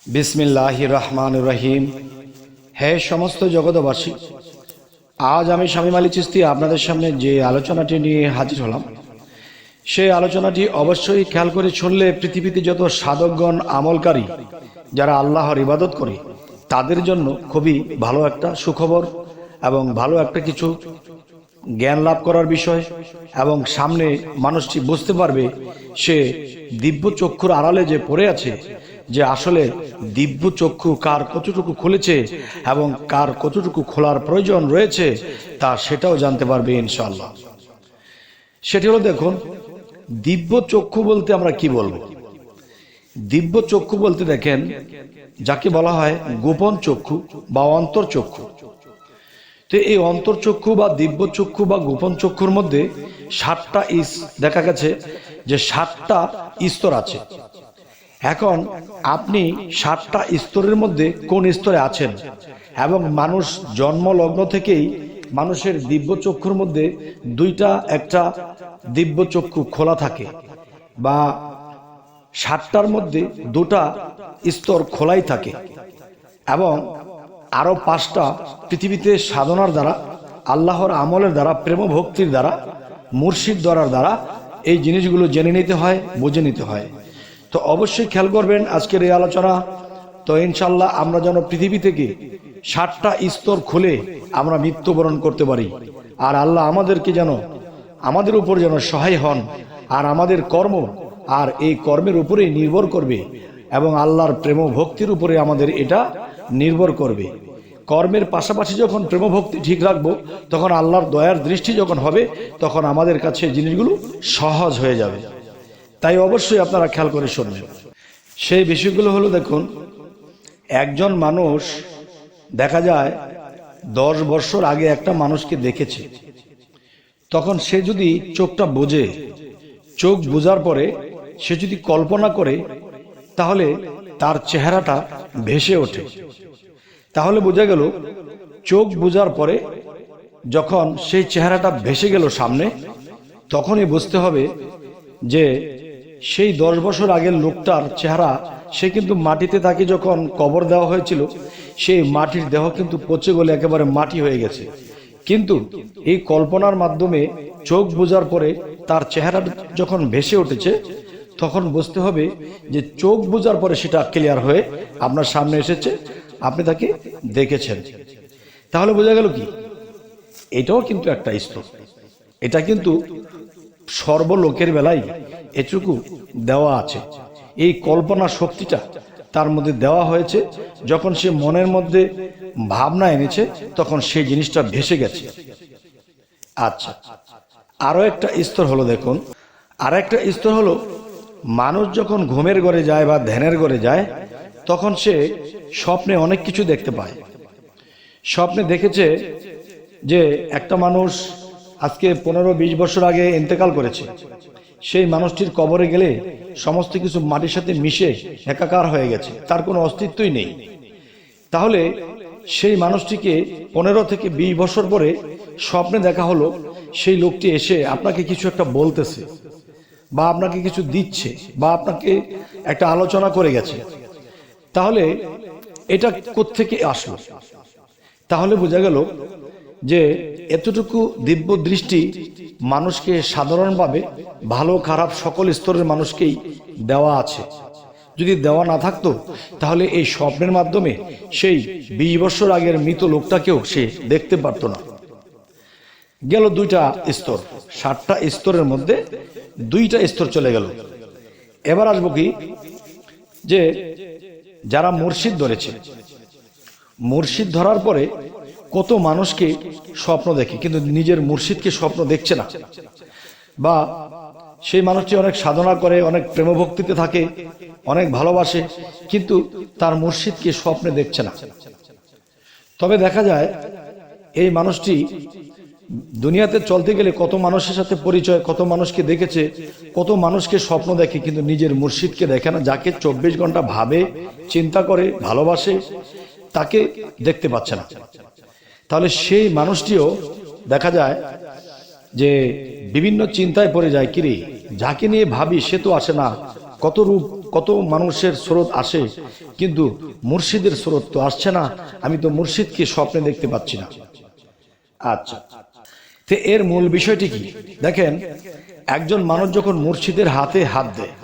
বিসমিল্লাহির রহমানির রহিম। হে সমস্ত জগতবাসী, আজ আমি শামীম আলী চিশতি আপনাদের সামনে যে আলোচনাটি নিয়ে হাজির হলাম, সেই আলোচনাটি অবশ্যই খেয়াল করে শুনলে পৃথিবীতে যত সাধকগণ আমলকারী যারা আল্লাহর ইবাদত করে তাদের জন্য খুবই ভালো একটা সুখবর এবং ভালো একটা কিছু জ্ঞান লাভ করার বিষয়। এবং সামনে মানুষটি বুঝতে পারবে সে দিব্য চক্ষুর আড়ালে যে পড়ে আছে, যে আসলে দিব্য চক্ষু কার কতটুকু খুলেছে এবং কার কতটুকু খোলার প্রয়োজন রয়েছে তা সেটাও জানতে পারবে ইনশাআল্লাহ। সেটি হলো, দেখুন, দিব্য চক্ষু বলতে আমরা কি বলবো? দিব্য চক্ষু বলতে দেখেন যাকে বলা হয় গোপন চক্ষু বা অন্তর চক্ষু। তো এই অন্তর্চক্ষু বা দিব্য চক্ষু বা গোপন চক্ষুর মধ্যে 7টা দেখা গেছে যে 7টা স্তর আছে। এখন আপনি 7টা স্তরের মধ্যে কোন স্তরে আছেন? এবং মানুষ জন্মলগ্ন থেকেই মানুষের দিব্য চক্ষুর মধ্যে একটা দিব্য চক্ষু খোলা থাকে, বা 7টার মধ্যে 2টা স্তর খোলাই থাকে, এবং আরো 5টা পৃথিবীতে সাধনার দ্বারা, আল্লাহর আমলের দ্বারা, প্রেম ভক্তির দ্বারা, মুর্শিদ দ্বারার দ্বারা এই জিনিসগুলো জেনে নিতে হয়, বুঝে নিতে হয়। তো অবশ্যই খেয়াল করবেন আজকের এই আলোচনা। তো ইনশাল্লাহ আমরা যেন পৃথিবী থেকে 7টা স্তর খুলে আমরা মৃত্যুবরণ করতে পারি, আর আল্লাহ আমাদেরকে যেন আমাদের উপর যেন সহায় হন, আর আমাদের কর্ম আর এই কর্মের উপরেই নির্ভর করবে, এবং আল্লাহর প্রেম ভক্তির উপরে আমাদের এটা নির্ভর করবে। কর্মের পাশাপাশি যখন প্রেম ভক্তি ঠিক রাখবো, তখন আল্লাহর দয়ার দৃষ্টি যখন হবে, তখন আমাদের কাছে জিনিসগুলো সহজ হয়ে যাবে। তাই অবশ্যই আপনারা খেয়াল করে শুনবেন। সেই বিষয়গুলো হলো, দেখুন, একজন মানুষ দেখা যায় 10 বছর আগে একটা মানুষকে দেখেছে, তখন সে যদি চোখটা বোঝে, চোখ বোঝার পরে সে যদি কল্পনা করে, তাহলে তার চেহারাটা ভেসে ওঠে। তাহলে বোঝা গেল চোখ বোঝার পরে যখন সেই চেহারাটা ভেসে গেল সামনে, তখনই বুঝতে হবে যে সেই 10 বছর আগের লোকটার চেহারা, সে কিন্তু মাটিতে তাকে যখন কবর দেওয়া হয়েছিল, সেই মাটির দেহ কিন্তু পচে গলে একেবারে মাটি হয়ে গেছে। কিন্তু এই কল্পনার মাধ্যমে চোখ বোঝার পরে তার চেহারাটা যখন ভেসে উঠেছে, তখন বুঝতে হবে যে চোখ বোঝার পরে সেটা ক্লিয়ার হয়ে আপনার সামনে এসেছে, আপনি তাকে দেখেছেন। তাহলে বোঝা গেল কি, এটাও কিন্তু একটা স্তর। এটা কিন্তু সর্বলোকের বেলায় এটুকু দেওয়া আছে। এই কল্পনা শক্তিটা তার মধ্যে দেওয়া হয়েছে, যখন সে মনের মধ্যে ভাবনা এনেছে তখন সেই জিনিসটা ভেসে গেছে। আচ্ছা, আরো একটা স্তর হলো, দেখুন, আর একটা স্তর হলো, মানুষ যখন ঘুমের ঘরে যায় বা ধ্যানের ঘরে যায়, তখন সে স্বপ্নে অনেক কিছু দেখতে পায়। স্বপ্নে দেখেছে যে একটা মানুষ আজকে 15-20 বছর আগে ইন্তেকাল করেছে। সেই মানুষটির কবরে গেলে সমস্ত কিছু মাটির সাথে মিশে একাকার হয়ে গেছে, তার কোনো অস্তিত্বই নেই। তাহলে সেই মানুষটিকে 15 থেকে 20 বছর পরে স্বপ্নে দেখা হলো, সেই লোকটি এসে আপনাকে কিছু একটা বলতেছে, বা আপনাকে কিছু দিচ্ছে, বা আপনাকে একটা আলোচনা করে গেছে। তাহলে এটা কোত্থেকে আসলো? তাহলে বোঝা গেল যে এতটুকু দিব্য দৃষ্টি মানুষকে সাধারণভাবে ভালো খারাপ সকল স্তরের মানুষকেই দেওয়া আছে। যদি দেওয়া না থাকতো, তাহলে এই স্বপ্নের মাধ্যমে সেই 20 বছর আগের মৃত লোকটাকেও সে দেখতে পারতো না। গেল 2টা স্তর, 7টা স্তরের মধ্যে 2টা স্তর চলে গেল। এবার আসবো কি, যে যারা মুর্শিদ ধরেছে, মুর্শিদ ধরার পরে কত মানুষকে স্বপ্ন দেখে, কিন্তু নিজের মুর্শিদকে স্বপ্ন দেখছে না। বা সেই মানুষটি অনেক সাধনা করে, অনেক প্রেমভক্তিতে থাকে, অনেক ভালোবাসে, কিন্তু তার মুর্শিদকে স্বপ্নে দেখছে না। তবে দেখা যায় এই মানুষটি দুনিয়াতে চলতে গেলে কত মানুষের সাথে পরিচয়, কত মানুষকে দেখেছে, কত মানুষকে স্বপ্ন দেখে, কিন্তু নিজের মুর্শিদকে দেখে না। যাকে 24 ঘন্টা ভাবে, চিন্তা করে, ভালোবাসে, তাকে দেখতে পাচ্ছে না। তাহলে সেই মানুষটিও দেখা যায় যে বিভিন্ন চিন্তায় পড়ে যায়, কিরে যাকে নিয়ে ভাবি সে তো আসে না, কত রূপ, কত মানুষের স্রোত আসে, কিন্তু মুর্শিদের স্রোত তো আসছে না। আমি তো মুর্শিদকে স্বপ্নে দেখতে পাচ্ছি না। আচ্ছা, তো এর মূল বিষয়টি কি দেখেন, একজন মানুষ যখন মুর্শিদের হাতে হাত দেয়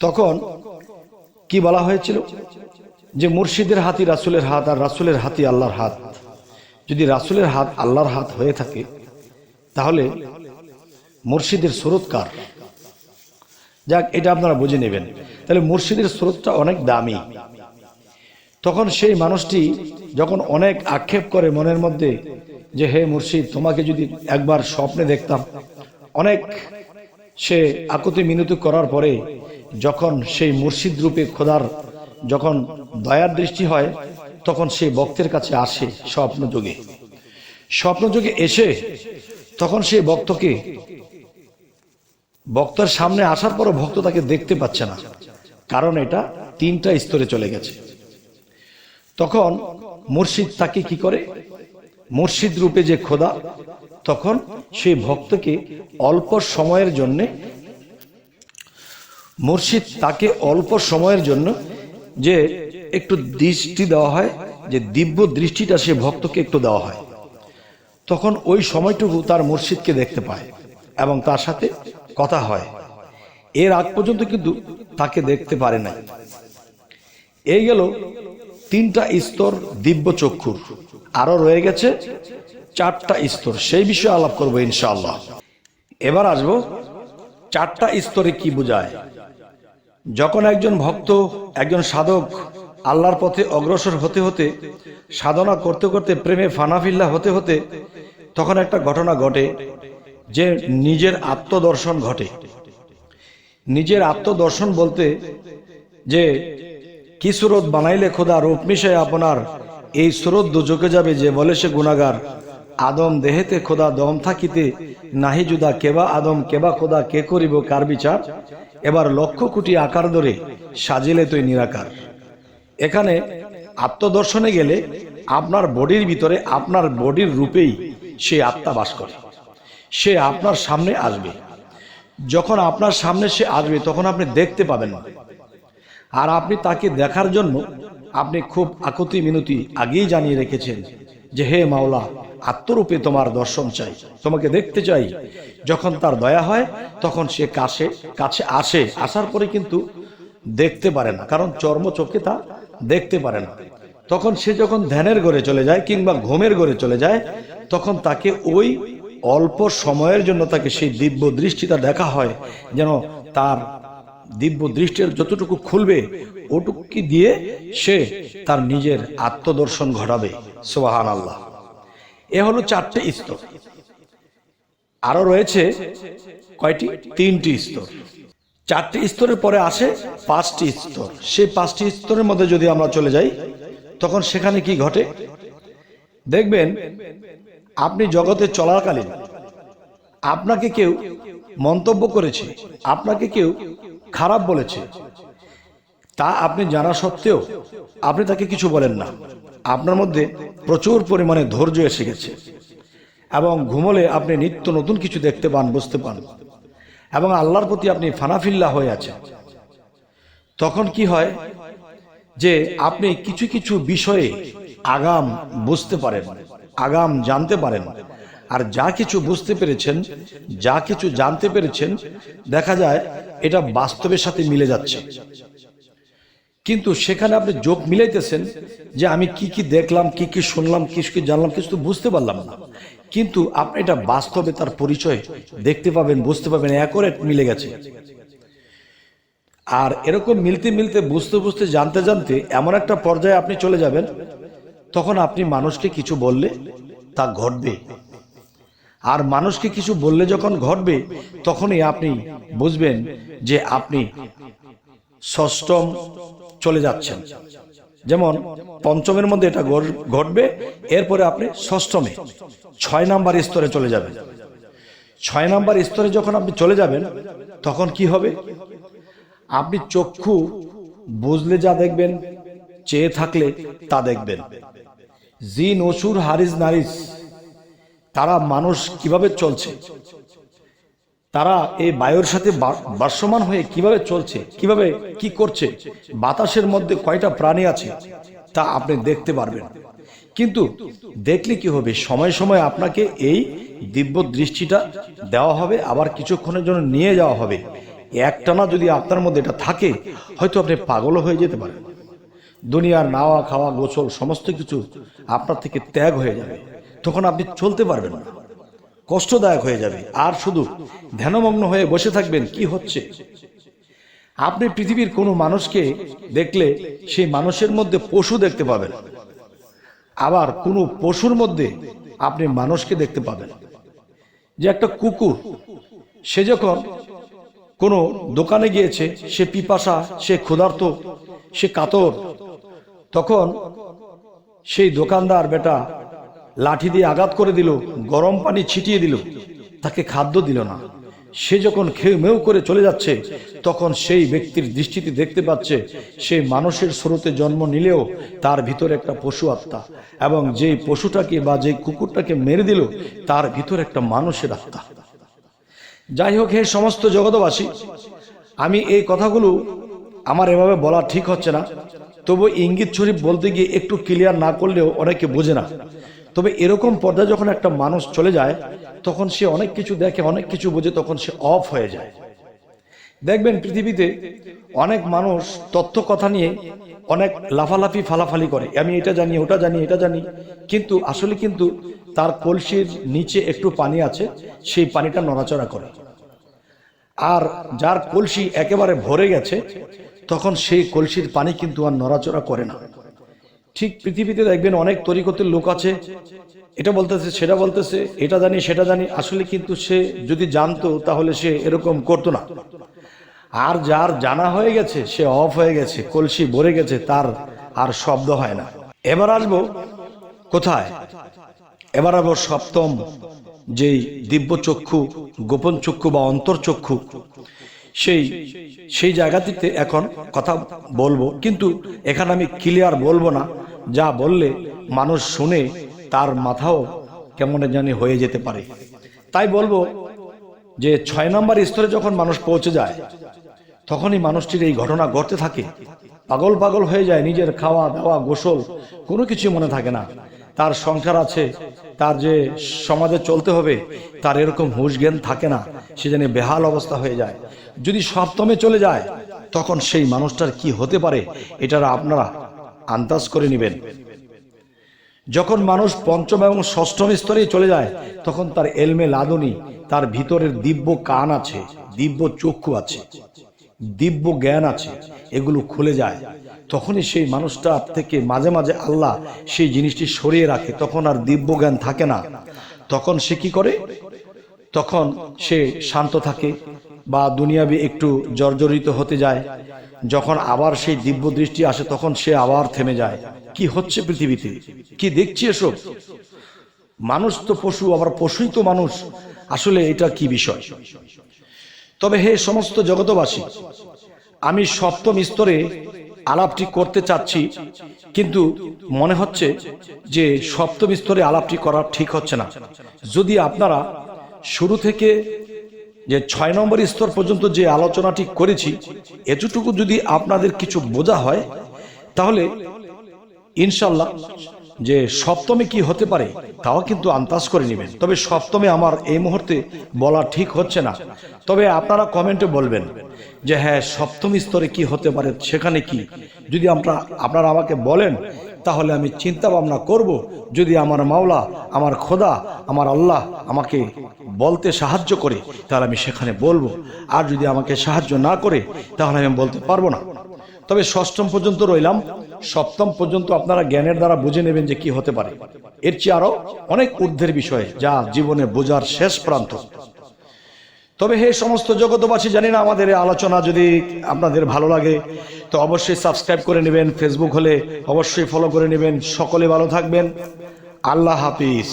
তখন কি বলা হয়েছিল যে মুর্শিদের হাতই রাসূলের হাত, আর রাসূলের হাতই আল্লাহর হাত। যদি রাসূলের হাত আল্লাহর হাত হয়ে থাকে তাহলে মুর্শিদের স্রোত কার? যাক, এটা আপনারা বুঝে নেবেন। তাহলে মুর্শিদের স্রোতটা অনেক দামি। তখন সেই মানুষটি যখন অনেক আক্ষেপ করে মনের মধ্যে যে হে মুর্শিদ, তোমাকে যদি একবার স্বপ্নে দেখতাম, অনেক সে আকুতি মিনতি করার পরে যখন সেই মুর্শিদ রূপে খোদার যখন দয়ার দৃষ্টি হয় তখন সেই ভক্তের কাছে আসে স্বপ্নযোগে। স্বপ্নযোগে এসে তখন সেই ভক্তের সামনে আসার পরও ভক্ত তাকে দেখতে পাচ্ছে না, কারণ এটা 3টা স্তরে চলে গেছে। তখন মুর্শিদ তাকে কি করে, মুর্শিদ রূপে যে খোদা, তখন সেই ভক্তকে অল্প সময়ের জন্য, মুর্শিদ তাকে অল্প সময়ের জন্য যে একটু দৃষ্টি দেওয়া হয়, যে দিব্য দৃষ্টিটা সে ভক্তকে একটু দেওয়া হয়, তখন ওই সময়টুকু তার মুর্শিদকে দেখতে পায় এবং তার সাথে কথা হয়। এর আগ পর্যন্ত কিন্তু তাকে দেখতে পারে না। এই গেল 3টা স্তর দিব্য চক্ষুর। আরো রয়ে গেছে 4টা স্তর, সেই বিষয়ে আলাপ করবো ইনশাআল্লাহ। এবার আসবো 4টা স্তরে কি বোঝায়। যখন একজন ভক্ত, একজন সাধক আল্লাহর পথে অগ্রসর হতে হতে, সাধনা করতে করতে, প্রেমে ফানাফিল্লা হতে হতে, তখন একটা ঘটনা ঘটে যে নিজের আত্মদর্শন ঘটে। নিজের আত্মদর্শন বলতে যে কি সুরত বানাইলে খোদা রূপ মিশায় আপনার, এই সুরত দুজকে যাবে যে বলে সে গুনাহগার। আদম দেহেতে খোদা দম থাকিতে, নাহি জুদা কেবা আদম কেবা খোদা, কে করিব কার বিচার, এবার 1,00,000 কোটি আকার ধরে সাজিলে তুই নিরাকার। এখানে আত্মদর্শনে গেলে আপনার বডির ভিতরে, আপনার বডির রূপেই সে আত্মা বাস করে। সে আপনার সামনে আসবে। যখন আপনার সামনে সে আসবে তখন আপনি দেখতে পাবেন না, আর আপনি তাকে দেখার জন্য আপনি খুব আকুতি মিনতি আগেই জানিয়ে রেখেছেন যে হে মাওলা, আত্মরূপে তোমার দর্শন চাই, তোমাকে দেখতে চাই। যখন তার দয়া হয় তখন সে কাছে আসে, আসার পরে কিন্তু দেখতে পারে না, কারণ চর্ম চোখে তা দেখতে পারে না। তখন সে যখন ধ্যানের ঘরে চলে যায় কিংবা ঘুমের ঘরে চলে যায়, তখন তাকে ওই অল্প সময়ের জন্য তাকে সেই দিব্য দৃষ্টিটা দেখা হয়, যেন তার দিব্য দৃষ্টির যতটুকু খুলবে ওটুকু দিয়ে সে তার নিজের আত্মদর্শন ঘটাবে। সুবহানাল্লাহ। এ হলো 4টে স্তর। আরো রয়েছে কয়টি? 3টি স্তর। 4টি স্তরের পরে আসে 5টি স্তর। সেই 5টি স্তরের মধ্যে যদি আমরা চলে যাই তখন সেখানে কি ঘটে দেখবেন, আপনি জগতে চলাকালীন আপনাকে কেউ মন্তব্য করেছে, আপনাকে কেউ খারাপ বলেছে, তা আপনি জানা সত্ত্বেও আপনি তাকে কিছু বলেন না। আপনার মধ্যে প্রচুর পরিমাণে ধৈর্য এসে গেছে এবং ঘুমলে আপনি নিত্য নতুন কিছু দেখতে পান, বুঝতে পান, এবং আল্লাহর প্রতি আপনি ফানাফিল্লা হয়ে আছেন। তখন কি হয় যে আপনি কিছু কিছু বিষয়ে আগাম বুঝতে পারেন, আগাম জানতে পারেন, আর যা কিছু বুঝতে পেরেছেন, যা কিছু জানতে পেরেছেন, দেখা যায় এটা বাস্তবের সাথে মিলে যাচ্ছে। কিন্তু সেখানে আপনি যোগ মিলাইতেছেন যে আমি কি কি দেখলাম, কি কি শুনলাম, কি কি জানলাম, কিছু তো বুঝতে পারলাম না, কিন্তু আপনি এটা বাস্তবে তার পরিচয় দেখতে পাবেন, বুঝতে পাবেন, অ্যাকুরেট মিলে গেছে। আর এরকম মিলতে মিলতে, বুঝতে বুঝতে, জানতে জানতে এমন একটা পর্যায়ে আপনি চলে যাবেন, তখন আপনি মানুষকে কিছু বললে তা ঘটবে। আর মানুষকে কিছু বললে যখন ঘটবে তখনই আপনি বুঝবেন যে আপনি ষষ্ঠম চলে যাচ্ছেন। যেমন পঞ্চমের মধ্যে এটা ঘটবে, এরপরে আপনি ষষ্ঠমে 6 নাম্বার স্তরে চলে যাবেন। 6 নাম্বার স্তরে যখন আপনি চলে যাবেন তখন কি হবে, আপনি চক্ষু বুঝলে যা দেখবেন, চেয়ে থাকলে তা দেখবেন। জিন, অসুর, হারিস নারিস, তারা মানুষ কিভাবে চলছে, তারা এই বায়ুর সাথে ভাসমান হয়ে কিভাবে চলছে, কিভাবে কি করছে, বাতাসের মধ্যে কয়টা প্রাণী আছে তা আপনি দেখতে পারবেন। কিন্তু দেখলে কি হবে, সময় সময় আপনাকে এই দিব্য দৃষ্টিটা দেওয়া হবে, আবার কিছুক্ষণের জন্য নিয়ে যাওয়া হবে। একটানা যদি আপনার মধ্যে এটা থাকে, হয়তো আপনি পাগলও হয়ে যেতে পারেন। দুনিয়ার নাওয়া খাওয়া গোসল সমস্ত কিছু আপনার থেকে ত্যাগ হয়ে যাবে, তখন আপনি চলতে পারবেন না, কষ্টদায়ক হয়ে যাবে। আর শুধু ধ্যানমগ্ন হয়ে বসে থাকবেন কি হচ্ছে। আপনি পৃথিবীর কোনো মানুষকে দেখলে সেই মানুষের মধ্যে পশু দেখতে পাবেন, আবার কোনো পশুর মধ্যে আপনি মানুষকে দেখতে পাবেন। যে একটা কুকুর, সে যখন কোনো দোকানে গিয়েছে, সে পিপাসা, সে ক্ষুধার্ত, সে কাতর, তখন সেই দোকানদার বেটা লাঠি দিয়ে আঘাত করে দিল, গরম পানি ছিটিয়ে দিল, তাকে খাদ্য দিল না। সে যখন খেউ মেউ করে চলে যাচ্ছে, তখন সেই ব্যক্তির দৃষ্টিতে দেখতে পাচ্ছে সেই মানুষের স্রোতে জন্ম নিলেও তার ভিতরে একটা পশু আত্মা, এবং যেই পশুটাকে বা যেই কুকুরটাকে মেরে দিল তার ভিতরে একটা মানুষের আত্মা। যাই হোক, হে সমস্ত জগতবাসী, আমি এই কথাগুলো আমার এভাবে বলা ঠিক হচ্ছে না, তবু ইঙ্গিত শরীফ বলতে গিয়ে একটু ক্লিয়ার না করলেও অনেকে বোঝে না। তবে এরকম পর্যায়ে যখন একটা মানুষ চলে যায়, তখন সে অনেক কিছু দেখে, অনেক কিছু বোঝে, তখন সে অফ হয়ে যায়। দেখবেন পৃথিবীতে অনেক মানুষ তথ্য কথা নিয়ে অনেক লাফালাফি ফালাফালি করে, আমি এটা জানি, ওটা জানি, এটা জানি, কিন্তু আসলে কিন্তু তার কলসির নিচে একটু পানি আছে, সেই পানিটা নড়াচড়া করে। আর যার কলসি একেবারে ভরে গেছে, তখন সেই কলসির পানি কিন্তু আর নড়াচড়া করে না। ঠিক পৃথিবীতে দেখবেন অনেক তরিকতের লোক আছে, এটা বলতেছে, সেটা বলতেছে, এটা জানি, সেটা জানি, আসলে কিন্তু সে যদি জানতো তাহলে সে এরকম করতো না। আর যার জানা হয়ে গেছে, সে অফ হয়ে গেছে, কলসি ভরে গেছে, তার আর শব্দ হয় না। এবার আসবো কোথায়? এবার আসবো সপ্তম যেই দিব্য চক্ষু, গোপন চক্ষু বা অন্তর্চক্ষু, সেই জায়গাটিতে এখন কথা বলবো। কিন্তু এখানে আমি ক্লিয়ার বলবো না, যা বললে মানুষ শুনে তার মাথাও কেমন জানি হয়ে যেতে পারে। তাই বলবো যে 6 নম্বর স্তরে যখন মানুষ পৌঁছে যায়, তখনই মানুষটির এই ঘটনা ঘটতে থাকে, পাগল পাগল হয়ে যায়, নিজের খাওয়া দাওয়া গোসল কোনো কিছু মনে থাকে না, তার সংসার আছে, তার যে সমাজে চলতে হবে তার এরকম হুঁশ জ্ঞান থাকে না, সে যেন বেহাল অবস্থা হয়ে যায়। যদি সপ্তমে চলে যায়, তখন সেই মানুষটার কি হতে পারে এটারা আপনারা আন্দাজ করে নেবেন। যখন মানুষ পঞ্চম এবং ষষ্ঠম স্তরে চলে যায়, তখন তার এলমে লাদুনি, তার ভিতরের দিব্য কান আছে, দিব্য চক্ষু আছে, দিব্য জ্ঞান আছে, এগুলো খুলে যায়। তখনই সেই মানুষটা থেকে মাঝে মাঝে আল্লাহ সেই জিনিসটি সরিয়ে রাখে, তখন আর দিব্য জ্ঞান থাকে না। তখন সে কি করে? তখন সে শান্ত থাকে বা দুনিয়াবি একটু জর্জরিত হতে যায়। যখন আবার সেই দিব্য দৃষ্টি আসে, তখন সে আবার থেমে যায়। কি হচ্ছে পৃথিবীতে, কি দেখছি এসব? মানুষ তো পশু, আবার পশুই তো মানুষ, আসলে এটা কি বিষয়? তবে হে সমস্ত জগতবাসী, আমি সপ্তম স্তরে আলাপটি করতে চাচ্ছি, কিন্তু মনে হচ্ছে যে সপ্তম স্তরে আলাপটি করা ঠিক হচ্ছে না। যদি আপনারা শুরু থেকে যে 6 নম্বর স্তর পর্যন্ত যে আলোচনাটি করেছি, এতটুকু যদি আপনাদের কিছু বোঝা হয়, তাহলে ইনশাল্লাহ যে সপ্তমে কি হতে পারে তাও কিন্তু আন্দাজ করে নেবেন। তবে সপ্তমে আমার এই মুহূর্তে বলা ঠিক হচ্ছে না, তবে আপনারা কমেন্টে বলবেন যে হ্যাঁ সপ্তম স্তরে কি হতে পারে, সেখানে কি। যদি আপনারা আমাকে বলেন, তাহলে আমি চিন্তা ভাবনা করব। যদি আমার মাওলা, আমার খোদা, আমার আল্লাহ আমাকে বলতে সাহায্য করে, তাহলে আমি সেখানে বলবো। আর যদি আমাকে সাহায্য না করে, তাহলে আমি বলতে পারবো না। তবে ষষ্ঠম পর্যন্ত রইলাম, সপ্তম পর্যন্ত আপনারা জ্ঞানের দ্বারা বুঝে নেবেন যে কি হতে পারে। এর চেয়ে আরো অনেক ঊর্ধ্বের বিষয়, যা জীবনে বোঝার শেষ প্রান্ত। তবে হে সমস্ত জগতবাসী, জানি না আমাদের এই আলোচনা যদি আপনাদের ভালো লাগে তো অবশ্যই সাবস্ক্রাইব করে নেবেন, ফেসবুক হলে অবশ্যই ফলো করে নেবেন। সকলে ভালো থাকবেন, আল্লাহ হাফিজ।